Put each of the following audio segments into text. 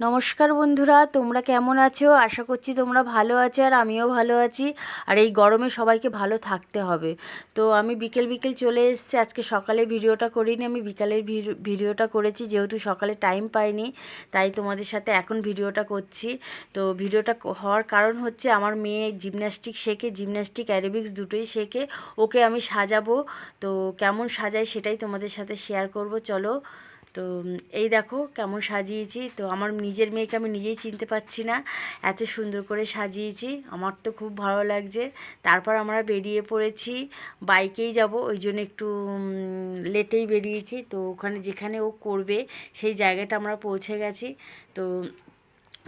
নমস্কার বন্ধুরা, তোমরা কেমন আছো? আশা করছি তোমরা ভালো আছো আর আমিও ভালো আছি। আর এই গরমে সবাইকে ভালো থাকতে হবে। তো আমি বিকেল বিকেল চলে এসেছি। আজকে সকালে ভিডিওটা করিনি, আমি বিকালের ভিডিওটা করেছি, যেহেতু সকালে টাইম পাইনি তাই তোমাদের সাথে এখন ভিডিওটা করছি। তো ভিডিওটা হওয়ার কারণ হচ্ছে আমার মেয়ে জিমন্যাস্টিক শেখে, জিমন্যাস্টিক অ্যারোবিক্স দুটোই শেখে। ওকে আমি সাজাবো, তো কেমন সাজাই সেটাই তোমাদের সাথে শেয়ার করব। চলো। তো এই দেখো কেমন সাজিয়েছি। তো আমার নিজের মেয়েকে আমি নিজেই চিনতে পারছি না, এত সুন্দর করে সাজিয়েছি। আমার তো খুব ভালো লাগছে। তারপর আমরা বেরিয়ে পড়েছি, বাইকেই যাব, ওই জন্য একটু লেটেই বেরিয়েছি। তো ওখানে যেখানে ও করবে সেই জায়গাটা আমরা পৌঁছে গেছি। তো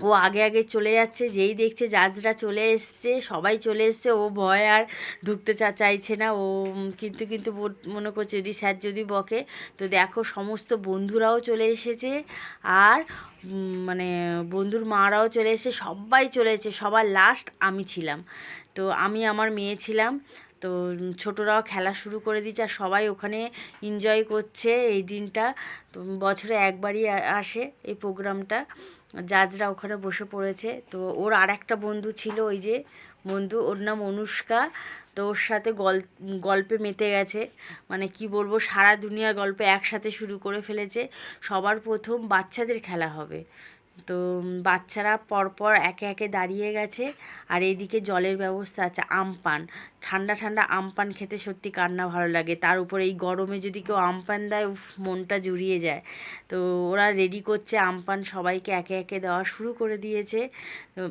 ও আগে আগে চলে যাচ্ছে, যেই দেখছে জাজরা চলে এসছে, সবাই চলে এসছে, ও ভয় আর ঢুকতে চাইছে না। ও কিন্তু কিন্তু মনে করছে যদি স্যার যদি বকে। তো দেখো সমস্ত বন্ধুরাও চলে এসেছে, আর মানে বন্ধুর মারাও চলে এসেছে, সবাই চলে এসেছে। সবার লাস্ট আমি ছিলাম। তো আমি আমার মেয়ে ছিলাম। তো ছোটরাও খেলা শুরু করে দিয়েছে, আর সবাই ওখানে এনজয় করছে এই দিনটা। তো বছরে একবারই আসে এই প্রোগ্রামটা। জাজরা ওখানে বসে পড়েছে। তো ওর আর একটা বন্ধু ছিল, ওই যে বন্ধু, ওর নাম অনুষ্কা। তো ওর সাথে গল্পে মেতে গেছে, মানে কি বলবো, সারা দুনিয়ার গল্প একসাথে শুরু করে ফেলেছে। সবার প্রথম বাচ্চাদের খেলা হবে। তো বাচ্চারা পরপর একে একে দাঁড়িয়ে গেছে, আর এইদিকে জলের ব্যবস্থা আছে, আমপান, ঠান্ডা ঠান্ডা আমপান খেতে সত্যি কার না ভালো লাগে। তার উপরে এই গরমে যদি কেউ আমপান দেয়, উফ, মনটা জুড়িয়ে যায়। তো ওরা রেডি করছে আমপান, সবাইকে একে একে দেওয়া শুরু করে দিয়েছে। তো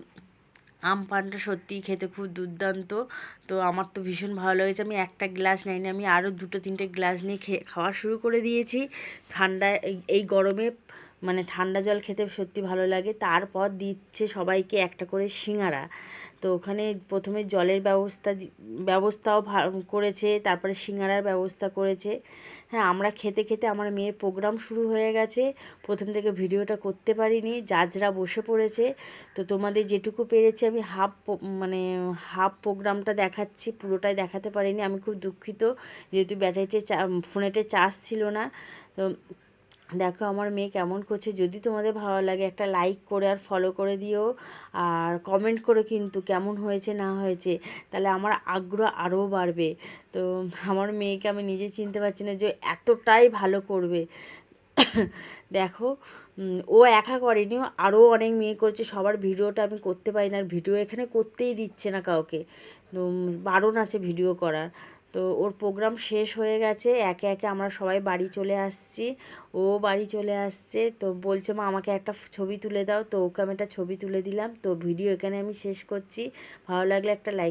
আমপানটা সত্যিই খেতে খুব দুর্দান্ত। তো আমার তো ভীষণ ভালো লেগেছে। আমি একটা গ্লাস নিইনি, আমি আরও দুটো তিনটে গ্লাস নিয়ে খাওয়া শুরু করে দিয়েছি। ঠান্ডা এই গরমে মানে ঠান্ডা জল খেতে সত্যি ভালো লাগে। তারপর দিচ্ছে সবাইকে একটা করে সিঙাড়া। তো ওখানে প্রথমে জলের ব্যবস্থাও করেছে, তারপরে সিঙাড়ার ব্যবস্থা করেছে। হ্যাঁ, আমরা খেতে খেতে আমার মেয়ের প্রোগ্রাম শুরু হয়ে গেছে। প্রথম থেকে ভিডিওটা করতে পারিনি, জাজরা বসে পড়েছে। তো তোমাদের যেটুকু পেরেছি আমি মানে হাফ প্রোগ্রামটা দেখাচ্ছি, পুরোটাই দেখাতে পারিনি। আমি খুব দুঃখিত, যেহেতু ফোনেতে চার্জ ছিল না। তো দেখো আমার মেয়ে কেমন করছে। যদি তোমাদের ভালো লাগে একটা লাইক করে আর ফলো করে দিও, আর কমেন্ট করো কিন্তু কেমন হয়েছে না হয়েছে, তাহলে আমার আগ্রহ আরও বাড়বে। তো আমার মেয়েকে আমি নিজে চিনতে পারছি না যে এতটাই ভালো করবে। দেখো, ও একা করেনি, আরও অনেক মেয়ে করছে। সবার ভিডিওটা আমি করতে পারি না, আর ভিডিও এখানে করতেই দিচ্ছে না কাউকে, বারণ আছে ভিডিও করার। তো ওর প্রোগ্রাম শেষ হয়ে গেছে, একে একে আমরা সবাই বাড়ি চলে আসছি। ও বাড়ি চলে আসছে, তো বলছে মা আমাকে একটা ছবি তুলে দাও। তো ওকে আমি একটা ছবি তুলে দিলাম। তো ভিডিও এখানে আমি শেষ করছি। ভালো লাগলে একটা লাইক